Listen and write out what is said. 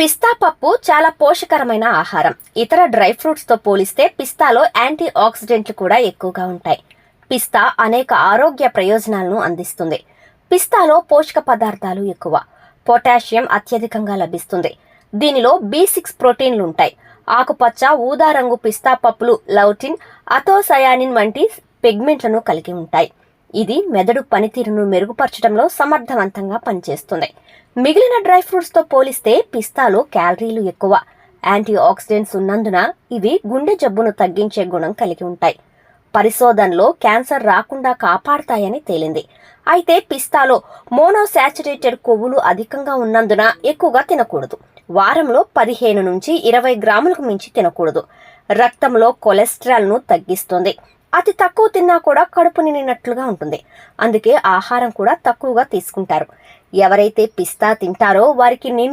పిస్తా పప్పు చాలా పోషకరమైన ఆహారం. ఇతర డ్రై ఫ్రూట్స్ తో పోలిస్తే పిస్తాలో యాంటీ ఆక్సిడెంట్లు కూడా ఎక్కువగా ఉంటాయి. పిస్తా అనేక ఆరోగ్య ప్రయోజనాలను అందిస్తుంది. పిస్తాలో పోషక పదార్థాలు ఎక్కువ, పొటాషియం అత్యధికంగా లభిస్తుంది. దీనిలో B6 ప్రోటీన్లు ఉంటాయి. ఆకుపచ్చ, ఊదా రంగు పిస్తా పప్పులు లౌటిన్, అథోసయానిన్ వంటి పిగ్మెంట్లను కలిగి ఉంటాయి. ఇది మెదడు పనితీరును మెరుగుపరచడంలో సమర్థవంతంగా పనిచేస్తుంది. మిగిలిన డ్రై ఫ్రూట్స్ తో పోలిస్తే పిస్తాలో క్యాలరీలు ఎక్కువ, యాంటీ ఆక్సిడెంట్స్ ఉన్నందున ఇవి గుండె జబ్బును తగ్గించే గుణం కలిగి ఉంటాయి. పరిశోధనలో క్యాన్సర్ రాకుండా కాపాడతాయని తేలింది. అయితే పిస్తాలో మోనోసాచురేటెడ్ కొవ్వులు అధికంగా ఉన్నందున ఎక్కువగా తినకూడదు. వారంలో 15 నుంచి 20 గ్రాములకు మించి తినకూడదు. రక్తంలో కొలెస్ట్రాల్ ను తగ్గిస్తుంది. అతి తక్కువ తిన్నా కూడా కడుపు నిండినట్లుగా ఉంటుంది. అందుకే ఆహారం కూడా తక్కువగా తీసుకుంటారు. ఎవరైతే పిస్తా తింటారో వారికి నిండా